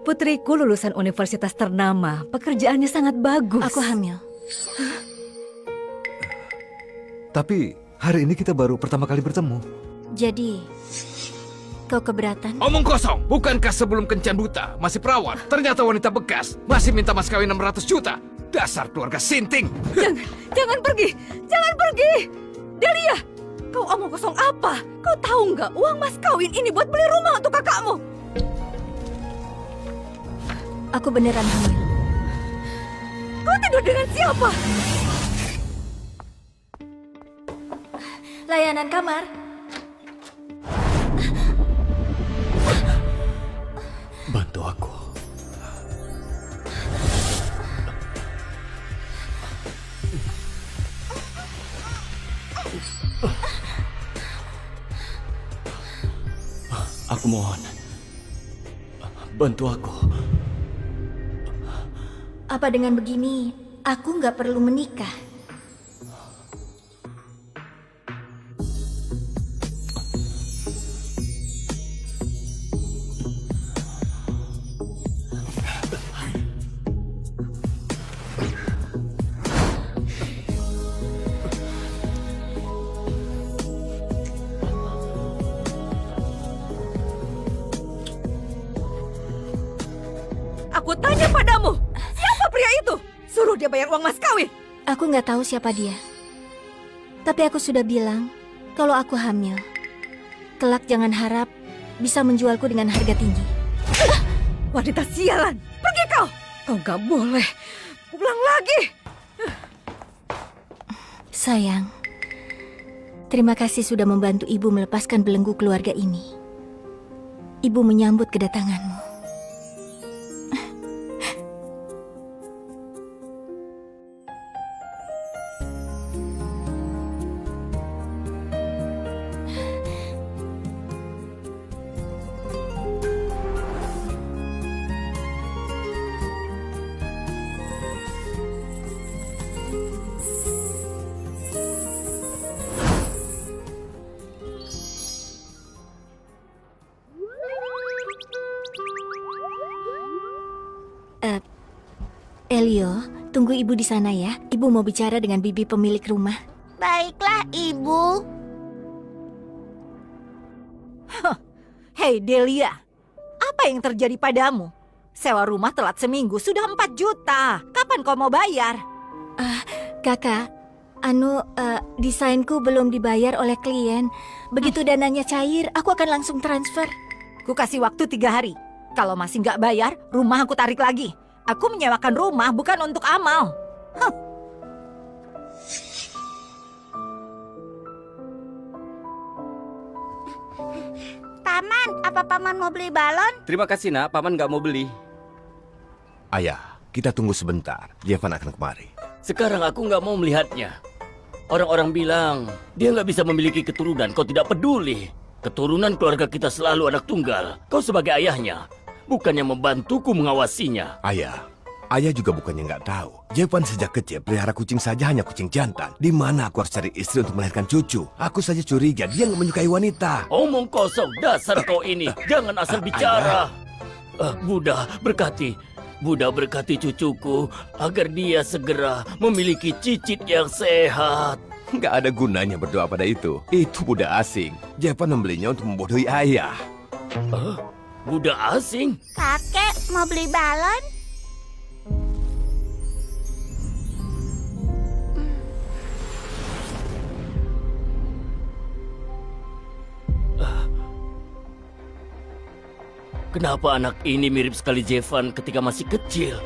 Putriku lulusan universitas ternama. Pekerjaannya sangat bagus. Aku hamil. Tapi hari ini kita baru pertama kali bertemu. Jadi, kau keberatan? Omong kosong, bukankah sebelum kencan buta masih perawan? Ternyata wanita bekas, masih minta mas kawin 600 juta. Dasar keluarga sinting. Jangan pergi! Jangan pergi! Delia! Kau omong kosong apa? Kau tahu nggak uang mas kawin ini buat beli rumah untuk kakakmu? Aku beneran hamil. Kau tidur dengan siapa? Layanan kamar. Bantu aku. Aku mohon. Bantu aku. Apa dengan begini, aku nggak perlu menikah? Aku tanya padamu, siapa pria itu? Suruh dia bayar uang mas kawin. Aku nggak tahu siapa dia. Tapi aku sudah bilang, kalau aku hamil, kelak jangan harap bisa menjualku dengan harga tinggi. Wanita sialan, pergi kau. Kau nggak boleh pulang lagi. Sayang, terima kasih sudah membantu ibu melepaskan belenggu keluarga ini. Ibu menyambut kedatanganmu. Elio, tunggu ibu di sana ya. Ibu mau bicara dengan bibi pemilik rumah. Baiklah, Ibu. Hei Delia, apa yang terjadi padamu? Sewa rumah telat seminggu, sudah 4 juta. Kapan kau mau bayar? Kakak, desainku belum dibayar oleh klien. Begitu dananya cair, aku akan langsung transfer. Ku kasih waktu 3 hari. Kalau masih nggak bayar, rumah aku tarik lagi. Aku menyewakan rumah bukan untuk amal. Paman, apa Paman mau beli balon? Terima kasih nak, paman nggak mau beli. Ayah, kita tunggu sebentar. Jevan akan kemari. Sekarang aku nggak mau melihatnya. Orang-orang bilang dia nggak bisa memiliki keturunan. Kau tidak peduli. Keturunan keluarga kita selalu anak tunggal. Kau sebagai ayahnya, bukannya membantuku mengawasinya. Ayah juga bukannya nggak tahu. Jevan sejak kecil pelihara kucing saja, hanya kucing jantan. Di mana aku harus cari istri untuk melahirkan cucu? Aku saja curiga dia nggak menyukai wanita. Omong kosong, dasar kau ini. Jangan asal bicara. Buddha berkati cucuku agar dia segera memiliki cicit yang sehat. Nggak ada gunanya berdoa pada itu. Itu Buddha asing. Jevan membelinya untuk membodohi ayah. Buddha asing? Kakek mau beli balon? Kenapa anak ini mirip sekali Jevan ketika masih kecil?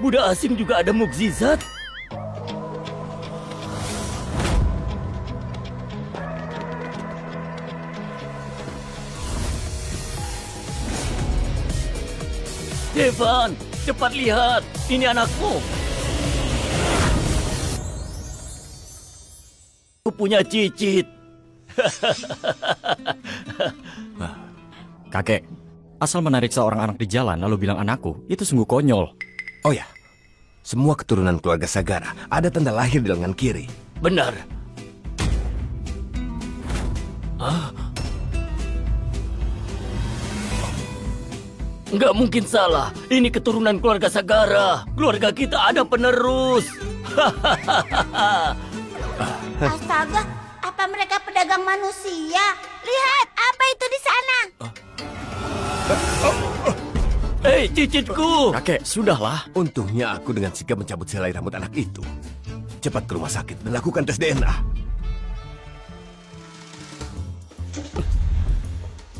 Buddha asing juga ada mukjizat? Jevan, cepat lihat. Ini anakmu. Aku punya cicit. Kakek, asal menarik seorang anak di jalan lalu bilang anakku, itu sungguh konyol. Oh ya, semua keturunan keluarga Sagara ada tanda lahir di lengan kiri. Benar. Nggak mungkin salah. Ini keturunan keluarga Sagara. Keluarga kita ada penerus. Astaga, apa mereka pedagang manusia? Lihat, apa itu di sana? Hei, cicitku. Kakek, sudahlah. Untungnya aku dengan sigap mencabut selai rambut anak itu. Cepat ke rumah sakit dan lakukan tes DNA.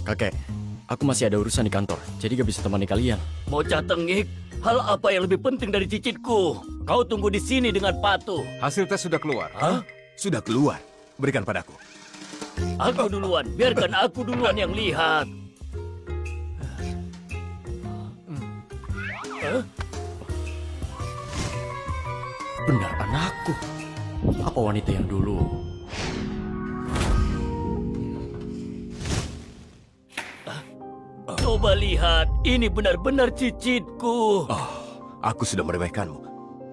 Kakek, aku masih ada urusan di kantor, jadi gak bisa temani kalian. Bocah tengik, hal apa yang lebih penting dari cicitku? Kau tunggu di sini dengan patuh. Hasil tes sudah keluar. Hah? Sudah keluar. Berikan padaku. Aku duluan, biarkan aku duluan yang lihat. Benar anakku. Apa wanita yang dulu? Coba lihat, ini benar-benar cicitku. Aku sudah meremehkanmu.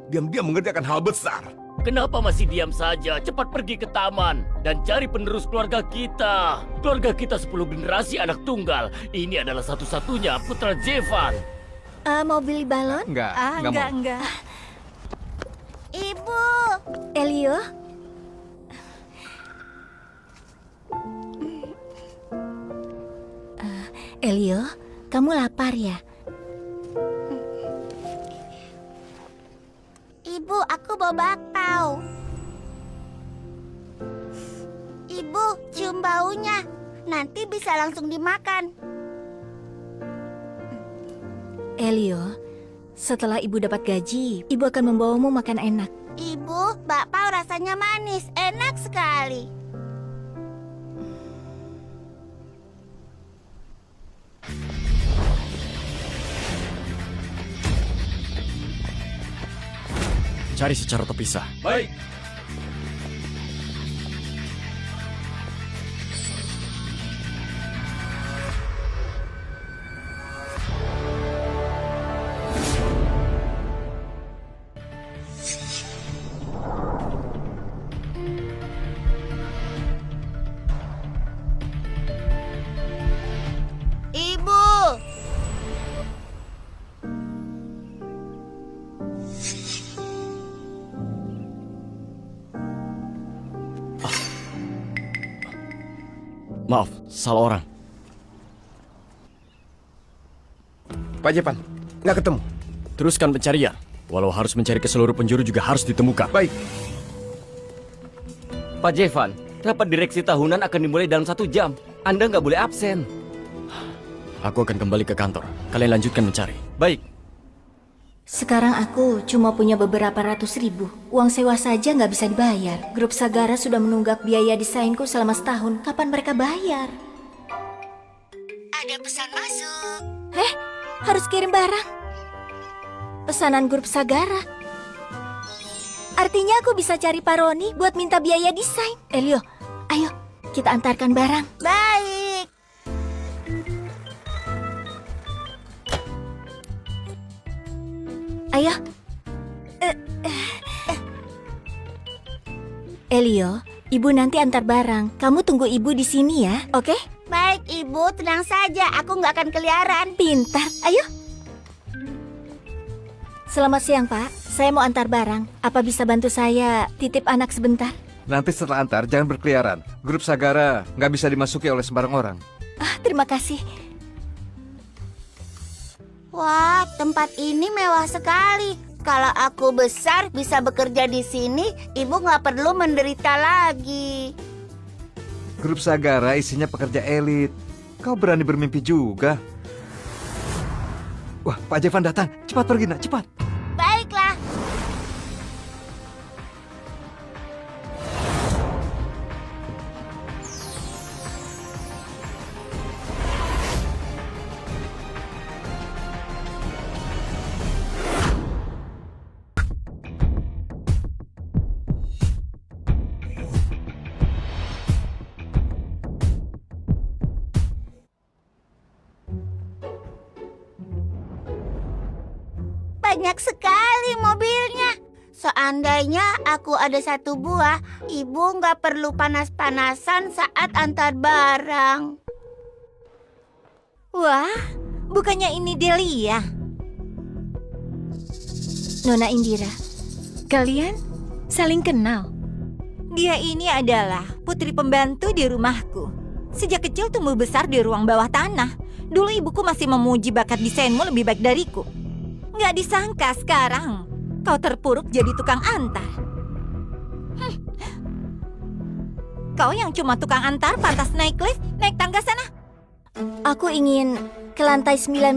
Diam-diam mengerjakan hal besar. Kenapa masih diam saja? Cepat pergi ke taman dan cari penerus keluarga kita. Keluarga kita 10 generasi anak tunggal. Ini adalah satu-satunya putra Jevan. Mau beli balon? Enggak, Enggak. Ibu, Elio? Elio, kamu lapar ya? ibu, aku bawa bakpao. Ibu, cium baunya. Nanti bisa langsung dimakan. Elio, setelah ibu dapat gaji, ibu akan membawamu makan enak. Ibu, bakpao rasanya manis, enak sekali. Cari secara terpisah. Baik. Ibu, Maaf, salah orang. Pak Jepan, nggak ketemu. Teruskan pencarian. Walau harus mencari ke seluruh penjuru juga harus ditemukan. Baik. Pak Jevan, rapat direksi tahunan akan dimulai dalam 1 jam. Anda nggak boleh absen. Aku akan kembali ke kantor. Kalian lanjutkan mencari. Baik. Sekarang aku cuma punya beberapa ratus ribu. Uang sewa saja nggak bisa dibayar. Grup Sagara sudah menunggak biaya desainku selama setahun. Kapan mereka bayar? ada pesan masuk. Harus kirim barang. Pesanan grup Sagara. Artinya aku bisa cari Paroni buat minta biaya desain. Elio, ayo kita antarkan barang. Baik. Ayo. Elio, ibu nanti antar barang. Kamu tunggu ibu di sini ya, oke? Baik, Ibu, tenang saja. Aku nggak akan keliaran. Pintar, ayo. Selamat siang, Pak. Saya mau antar barang. Apa bisa bantu saya titip anak sebentar? Nanti setelah antar, jangan berkeliaran. Grup Sagara nggak bisa dimasuki oleh sembarang orang. Terima kasih. Wah, tempat ini mewah sekali. Kalau aku besar bisa bekerja di sini, Ibu nggak perlu menderita lagi. Grup Sagara isinya pekerja elit. Kau berani bermimpi juga. Wah, Pak Jevan datang. Cepat pergi, nak. Cepat. Baiklah. Banyak sekali mobilnya. Seandainya aku ada 1 buah, Ibu nggak perlu panas-panasan saat antar barang. Wah, bukannya ini Delia? Nona Indira, kalian saling kenal? Dia ini adalah putri pembantu di rumahku. Sejak kecil tumbuh besar di ruang bawah tanah. Dulu ibuku masih memuji bakat desainmu lebih baik dariku. Nggak disangka sekarang kau terpuruk jadi tukang antar. Kau yang cuma tukang antar pantas naik lift, naik tangga sana. Aku ingin ke lantai 19.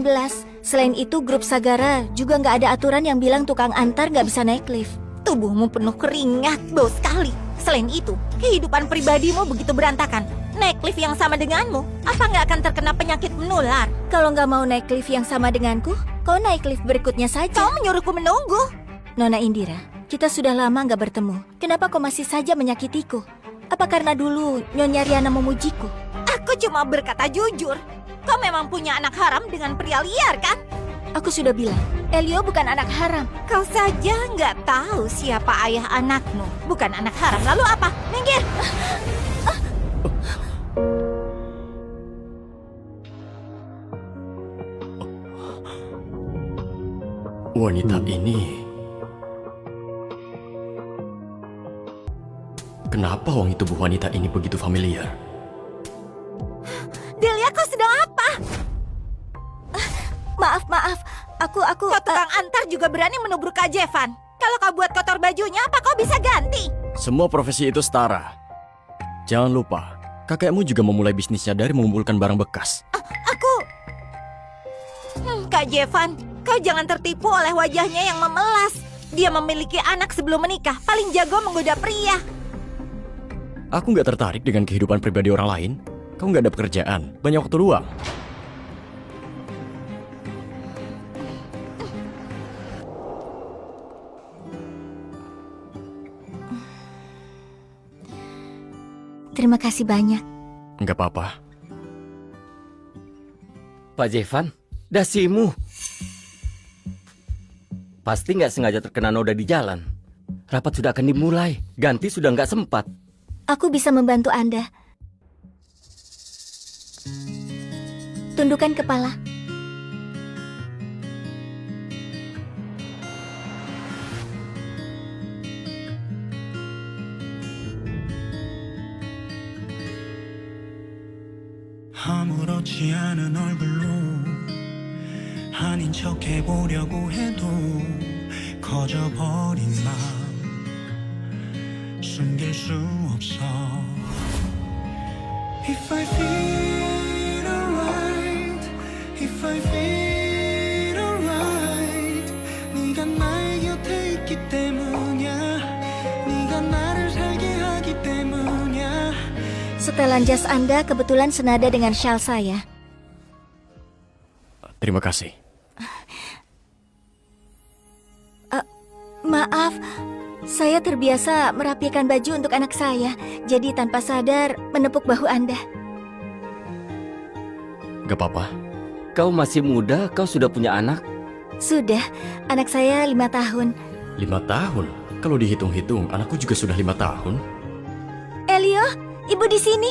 Selain itu, grup Sagara juga nggak ada aturan yang bilang tukang antar nggak bisa naik lift. Tubuhmu penuh keringat, bau sekali. Selain itu, kehidupan pribadimu begitu berantakan. Naik lift yang sama denganmu, apa nggak akan terkena penyakit menular? Kalau nggak mau naik lift yang sama denganku, kau naik lift berikutnya saja. Kau menyuruhku menunggu. Nona Indira, kita sudah lama nggak bertemu. Kenapa kau masih saja menyakitiku? Apa karena dulu Nyonya Riana memujiku? Aku cuma berkata jujur. Kau memang punya anak haram dengan pria liar, kan? Aku sudah bilang, Elio bukan anak haram. Kau saja nggak tahu siapa ayah anakmu. Bukan anak haram, lalu apa? Minggir! Wanita ini... Kenapa wangi tubuh wanita ini begitu familiar? Delia, kau sedang apa? Maaf, aku... Kau tukang antar juga berani menubruk Kak Jevan. Kalau kau buat kotor bajunya, apa kau bisa ganti? Semua profesi itu setara. Jangan lupa, kakekmu juga memulai bisnisnya dari mengumpulkan barang bekas. Kak Jevan, kau jangan tertipu oleh wajahnya yang memelas. Dia memiliki anak sebelum menikah, paling jago menggoda pria. Aku nggak tertarik dengan kehidupan pribadi orang lain. Kau nggak ada pekerjaan, banyak waktu luang. Terima kasih banyak. Nggak apa-apa. Pak Jevan, dasimu. Pasti nggak sengaja terkena noda di jalan. Rapat sudah akan dimulai, ganti sudah nggak sempat. Aku bisa membantu Anda. Tundukkan kepala. 아무렇지 않은 얼굴로 아닌 척 해보려고 해도 커져버린 맘 숨길 수 없어 If I feel alright If I feel alright 네가 나의 곁에 있기 때문이야 네가 나를 살게 하기 때문이야 Setelan jas Anda kebetulan senada dengan shawl saya. Terima kasih. Maaf, saya terbiasa merapikan baju untuk anak saya, jadi tanpa sadar menepuk bahu Anda. Gak apa-apa. Kau masih muda, kau sudah punya anak? Sudah, anak saya 5 tahun. 5 tahun? Kalau dihitung-hitung, anakku juga sudah 5 tahun. Elio, Ibu di sini.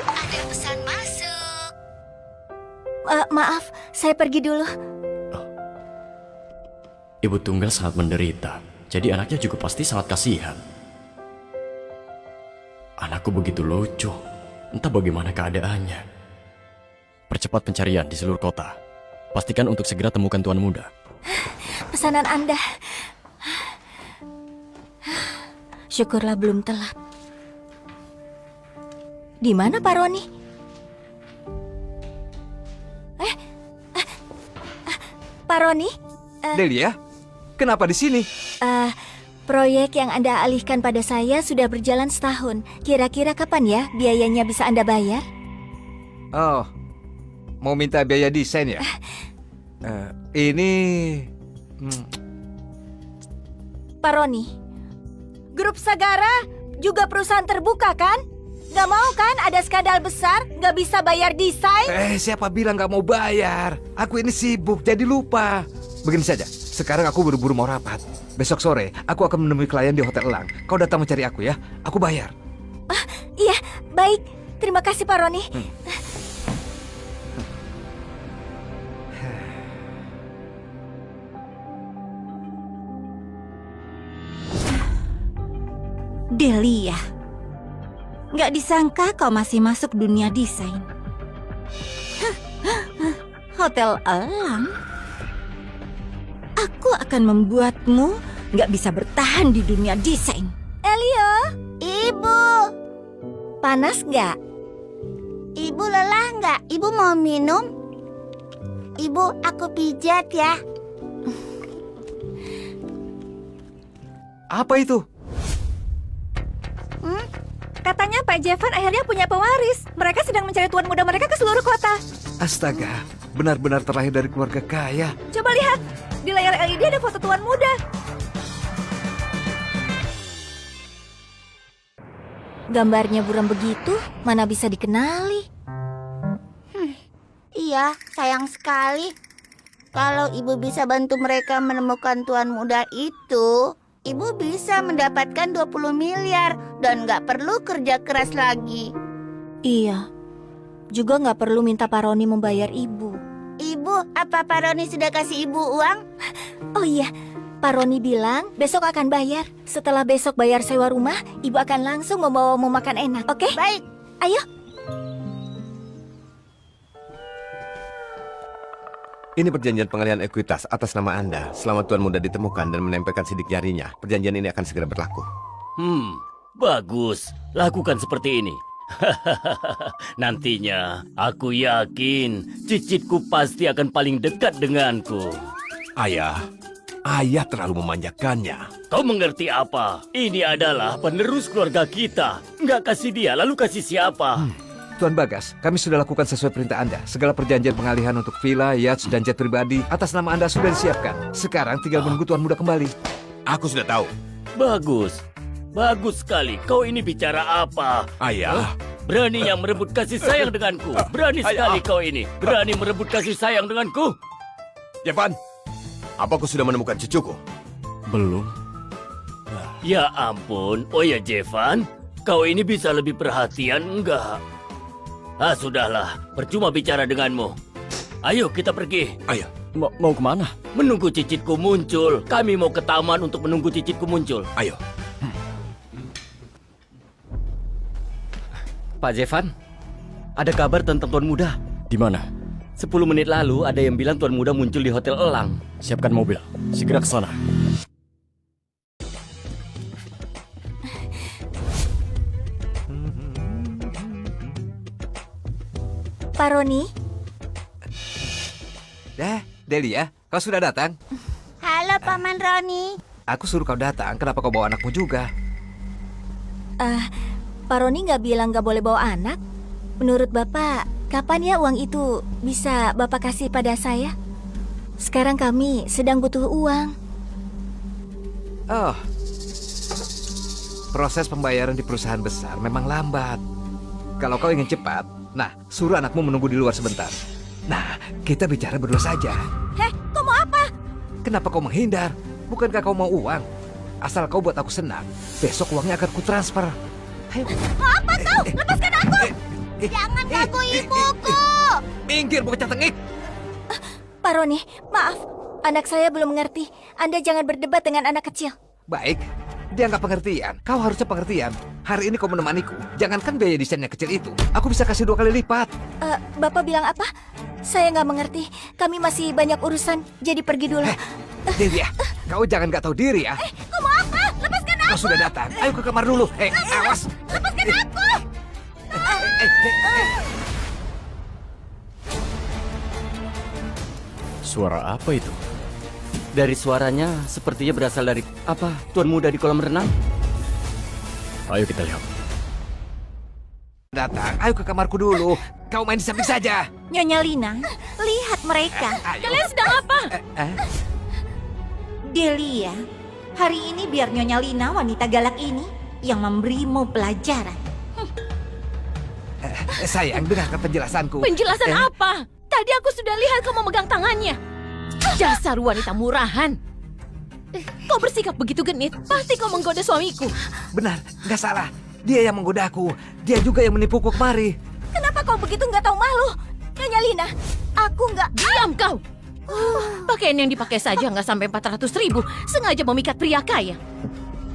Ada pesan masuk. Maaf, saya pergi dulu. Ibu tunggal sangat menderita, jadi anaknya juga pasti sangat kasihan. Anakku begitu lucu, entah bagaimana keadaannya. Percepat pencarian di seluruh kota. Pastikan untuk segera temukan tuan muda. Pesanan Anda. Syukurlah belum telat. Di mana Pak Roni? Pak Roni? Delia, kenapa di sini? Proyek yang Anda alihkan pada saya sudah berjalan setahun. Kira-kira kapan ya biayanya bisa Anda bayar? Oh, mau minta biaya desain ya? Ini... Pak Roni, Grup Sagara juga perusahaan terbuka kan? Gak mau kan ada skandal besar, gak bisa bayar desain? siapa bilang gak mau bayar? Aku ini sibuk, jadi lupa. Begini saja, Sekarang aku buru-buru mau rapat. Besok sore, aku akan menemui klien di Hotel Elang. Kau datang mencari aku ya, aku bayar. Iya, baik. Terima kasih Pak Roni. Delia, nggak disangka kau masih masuk dunia desain. Hotel Elang? Aku akan membuatmu nggak bisa bertahan di dunia desain. Elio, Ibu, panas nggak? ibu lelah nggak? Ibu mau minum? Ibu, aku pijat ya. Apa itu? Katanya Pak Jevan akhirnya punya pewaris. Mereka sedang mencari tuan muda mereka ke seluruh kota. Astaga, benar-benar terlahir dari keluarga kaya. Coba lihat, di layar LED ada foto tuan muda. Gambarnya buram begitu, mana bisa dikenali? Iya, sayang sekali. Kalau ibu bisa bantu mereka menemukan tuan muda itu, ibu bisa mendapatkan 20 miliar dan nggak perlu kerja keras lagi. Iya, juga nggak perlu minta Pak Roni membayar ibu. Ibu, apa Pak Roni sudah kasih ibu uang? Oh iya, Pak Roni bilang besok akan bayar. Setelah besok bayar sewa rumah, ibu akan langsung membawamu makan enak, oke? Baik. Ayo. Ini perjanjian pengalihan ekuitas atas nama Anda. Selama tuan muda ditemukan dan menempelkan sidik jarinya, perjanjian ini akan segera berlaku. Bagus. Lakukan seperti ini. Nantinya, aku yakin cicitku pasti akan paling dekat denganku. Ayah terlalu memanjakannya. Kau mengerti apa? Ini adalah penerus keluarga kita. Nggak kasih dia, lalu kasih siapa? Tuan Bagas, kami sudah lakukan sesuai perintah Anda. Segala perjanjian pengalihan untuk villa, yacht, dan jet pribadi atas nama Anda sudah disiapkan. Sekarang tinggal menunggu tuan muda kembali. Aku sudah tahu. Bagus. Bagus sekali. Kau ini bicara apa? Ayah. Beraninya merebut kasih sayang denganku. Berani sekali kau ini. Berani merebut kasih sayang denganku. Jevan, apa kau sudah menemukan cucuku? Belum. Ya ampun. Oh ya Jevan, kau ini bisa lebih perhatian enggak? Sudahlah. Percuma bicara denganmu. Ayo kita pergi. Ayo. Mau kemana? Menunggu cicitku muncul. Kami mau ke taman untuk menunggu cicitku muncul. Ayo. Pak Jevan, ada kabar tentang Tuan Muda. Di mana? 10 menit lalu ada yang bilang Tuan Muda muncul di Hotel Elang. Siapkan mobil. Segera ke sana. Pak Roni, Delia, kau sudah datang? Halo Paman Roni. Aku suruh kau datang, kenapa kau bawa anakmu juga? Pak Roni nggak bilang nggak boleh bawa anak. Menurut Bapak, kapan ya uang itu bisa Bapak kasih pada saya? Sekarang kami sedang butuh uang. Oh, proses pembayaran di perusahaan besar memang lambat. Kalau kau ingin cepat, suruh anakmu menunggu di luar sebentar. Kita bicara berdua saja. Kau mau apa? Kenapa kau menghindar? Bukankah kau mau uang? Asal kau buat aku senang, besok uangnya akan kutransfer. Ayo. Mau apa kau? Lepaskan aku. Jangan ganggu ibuku. Minggir, bocah tengik. Pak Roni, maaf. Anak saya belum mengerti. Anda jangan berdebat dengan anak kecil. Baik, dia nggak pengertian. Kau harusnya pengertian. Hari ini kau menemaniku. Jangankan biaya desainnya kecil itu, aku bisa kasih 2 kali lipat. Bapak bilang apa? Saya nggak mengerti. Kami masih banyak urusan, jadi pergi dulu. Delia, kau jangan nggak tahu diri ya. Kau mau apa? Lepaskan aku. Kau sudah datang. Ayo ke kamar dulu. Awas. Lepaskan aku. Suara apa itu? Dari suaranya sepertinya berasal dari Tuan Muda di kolam renang. Ayo kita lihat. Datang. Ayo ke kamarku dulu. Kau main di samping saja. Nyonya Lina, lihat mereka. Kalian sedang apa? Delia, hari ini biar Nyonya Lina wanita galak ini yang memberimu pelajaran. Sayang, dengarkan penjelasanku. Penjelasan apa? Tadi aku sudah lihat kamu memegang tangannya. Dasar wanita murahan. Kau bersikap begitu genit, pasti kau menggoda suamiku. Benar, nggak salah. Dia yang menggoda aku. Dia juga yang menipuku kemari. Kenapa kau begitu nggak tahu malu? Nyonya Lina, aku nggak... Diam kau. Pakaian yang dipakai saja nggak sampai 400.000. Sengaja memikat pria kaya.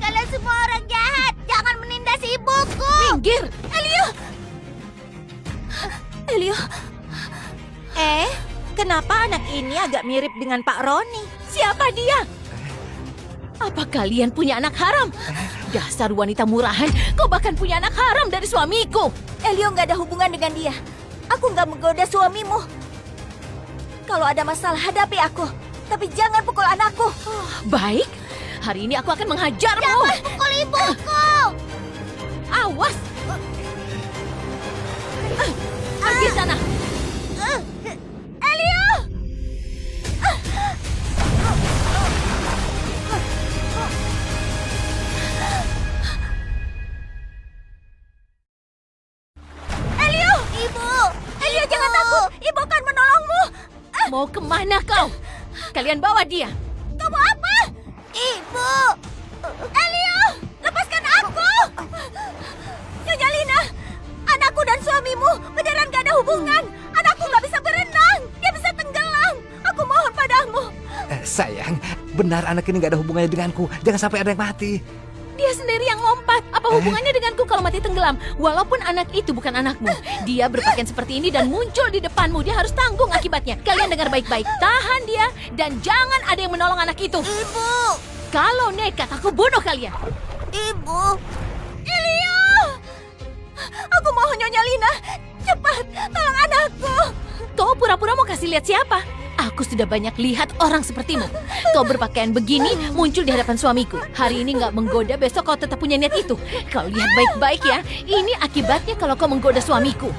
Kalian semua orang jahat. Jangan menindas ibuku. Minggir. Elio! Elio, Kenapa anak ini agak mirip dengan Pak Roni? Siapa dia? Apa kalian punya anak haram? Dasar wanita murahan, kau bahkan punya anak haram dari suamiku. Elio nggak ada hubungan dengan dia. Aku nggak menggoda suamimu. Kalau ada masalah, hadapi aku. Tapi jangan pukul anakku. Baik, hari ini aku akan menghajarmu. Jangan pukul ibuku. Awas! Pergi sana. Elio! Elio! Ibu! Elio, jangan takut. Ibu akan menolongmu. Mau kemana kau? Kalian bawa dia. Kamu apa? Ibu! Elio, lepaskan aku. Nyonya Lina, anakku dan suamimu beneran gak ada hubungan. Anakku gak bisa berenang. Dia bisa tenggelam. Aku mohon padamu. Sayang, benar anak ini nggak ada hubungannya denganku. Jangan sampai ada yang mati. Dia sendiri yang lompat. Apa hubungannya denganku kalau mati tenggelam? Walaupun anak itu bukan anakmu. Dia berpakaian seperti ini dan muncul di depanmu. Dia harus tanggung akibatnya. Kalian dengar baik-baik. Tahan dia dan jangan ada yang menolong anak itu. Ibu! Kalau nekat, aku bunuh kalian. Ibu! Elio! Aku mohon Nyonya Lina, cepat tolong anakku. Kau pura-pura mau kasih lihat siapa? Aku sudah banyak lihat orang sepertimu. Kau berpakaian begini muncul di hadapan suamiku. Hari ini nggak menggoda, besok kau tetap punya niat itu. Kau lihat baik-baik ya. Ini akibatnya kalau kau menggoda suamiku.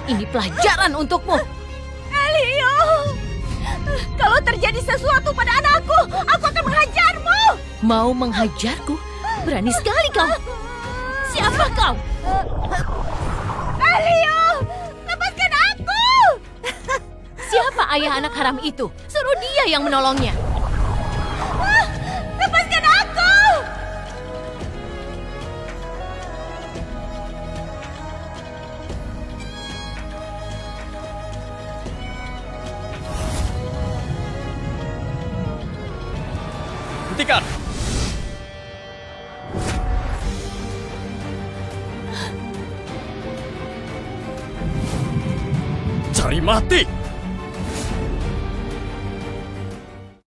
Ini pelajaran untukmu. Elio! Kalau terjadi sesuatu pada anakku, aku akan menghajarmu. Mau menghajarku? Berani sekali kau. Siapa kau? Elio! Lepaskan aku! Siapa ayah anak haram itu? Suruh dia yang menolongnya. Lepaskan aku! Hentikan! Cari mati!